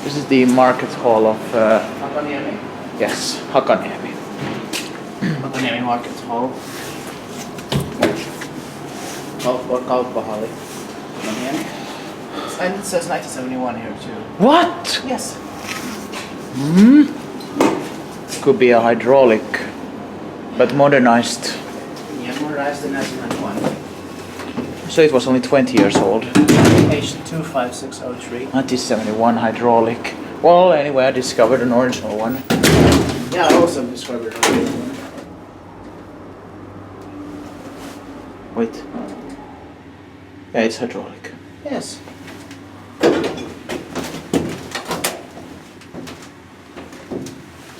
This is the market hall of... Hakaniemi. Yes, Hakaniemi. Hakaniemi Market Hall. Kauppahalli. Hakaniemi. And it says 1971 here too. What? Yes. Could be a hydraulic, but modernized. Yeah, modernized in 1991. So it was only 20 years old. H25603. 1971 hydraulic. Well, anyway, I discovered an original one. Yeah, I also discovered an original one. Wait. Yeah, it's hydraulic. Yes.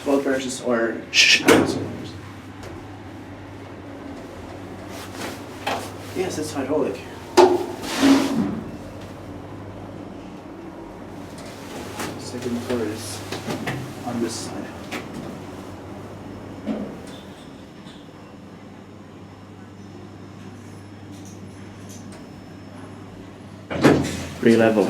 12 versions or... Shh. Yes, it's hydraulic. Second floor is on this side. Re-level.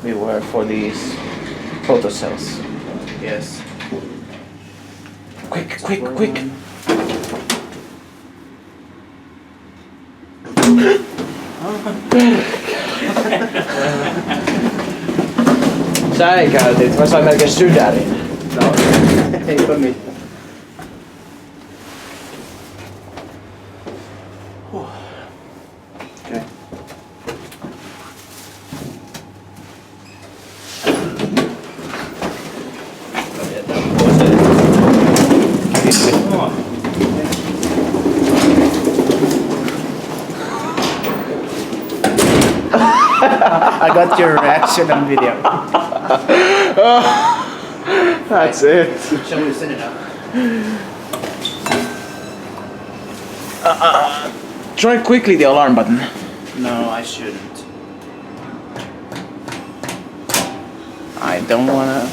We were for these photo cells. Yes. Quick, quick, quick! Säikäytit, mä sain melkein sydärin. No, eipä mitään. Okei. I got your reaction on video. That's it. Shall we send it up? Try quickly the alarm button. No, I shouldn't. I don't wanna...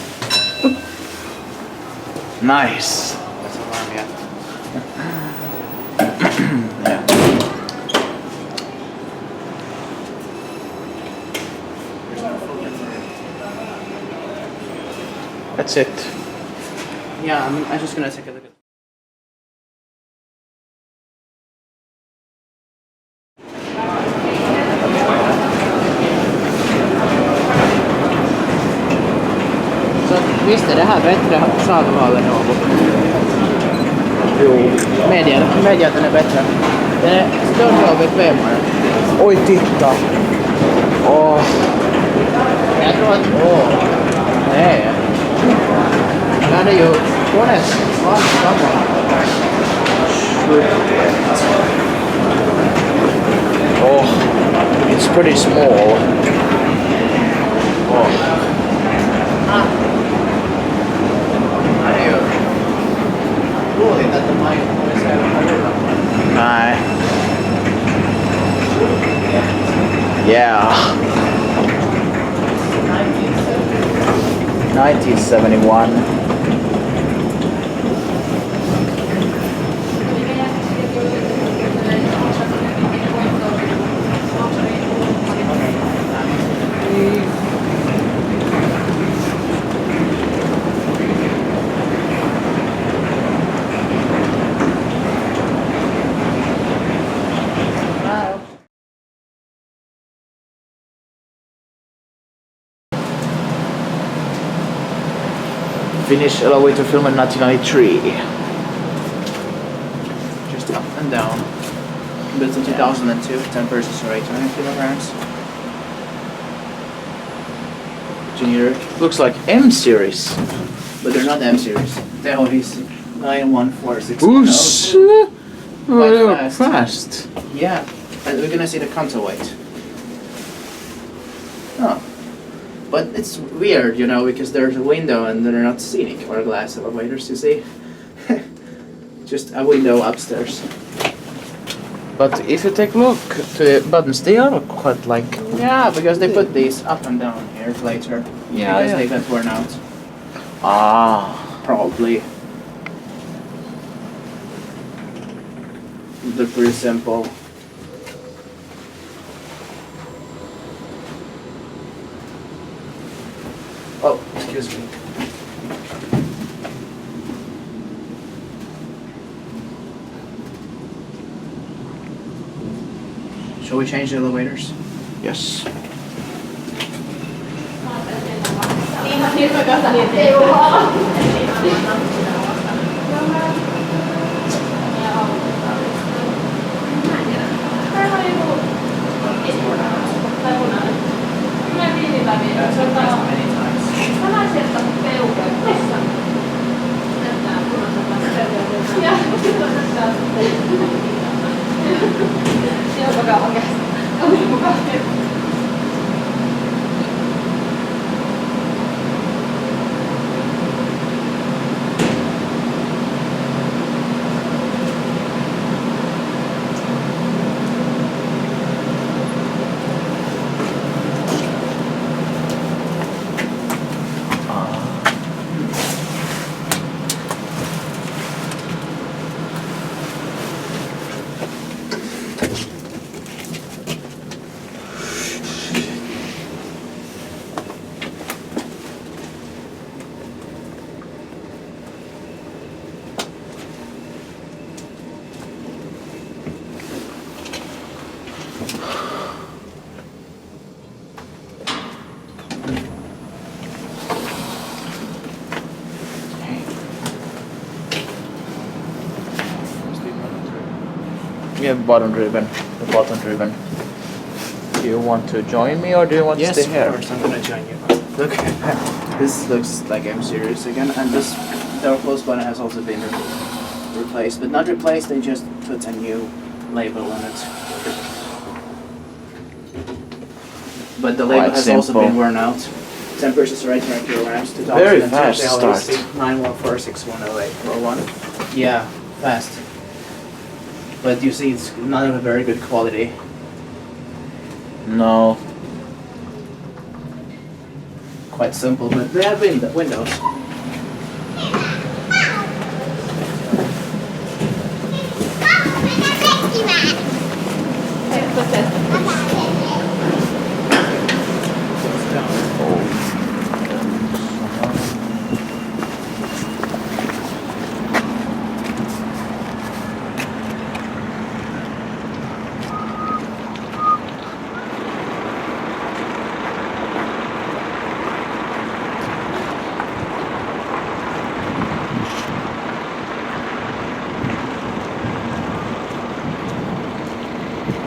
Nice. That's alarm, yeah. Yeah. That's it. Yeah, I'm just gonna take a look at. Så visst är det här bättre saluhallen än Åbo? Jo. Medger att den är bättre. Den är större och bekvämare. Oj, titta! Åh. Jag tror att... Nej. Den är ju... Hon är svart gammal. Oh, it's pretty small. Oh. Den är ju... Roligt att de har gjort det så här. Nej. Yeah. 1971. Finnish elevator film in 1993. Just up and down. Built in 2002, 10 persons or 800 kilograms. Junior, Looks like M series. but they're not M series. TH-hissi 91460. Oosh! Quite Oh, fast. fast. Yeah, and we're gonna see the counterweight. Oh. But it's weird, you know, because there's a window and they're not scenic or glass elevators, you see. Just a window upstairs. But if you take a look to the buttons, they are quite like... Yeah, because they put these up and down here later. Yeah, because yeah. they got worn out. Ah. Probably. They're pretty simple. Oh, excuse me. Shall we change the elevators? Yes. Many times. We have bottom driven. The bottom driven. Do you want to join me or do you want to stay here? Yes, of course, I'm gonna join you. Look, this looks like I'm serious again, and this door close button has also been replaced, but not replaced. They just put a new label on it. But the label Quite has also simple. been worn out. Temperatures right here, kilograms. Very fast start. 914610841. Yeah, fast. But you see, it's not of a very good quality. No. Quite simple, but they have windows.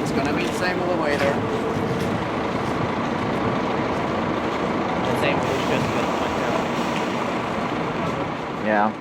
It's gonna be the same elevator. The same push just with one girl. Yeah.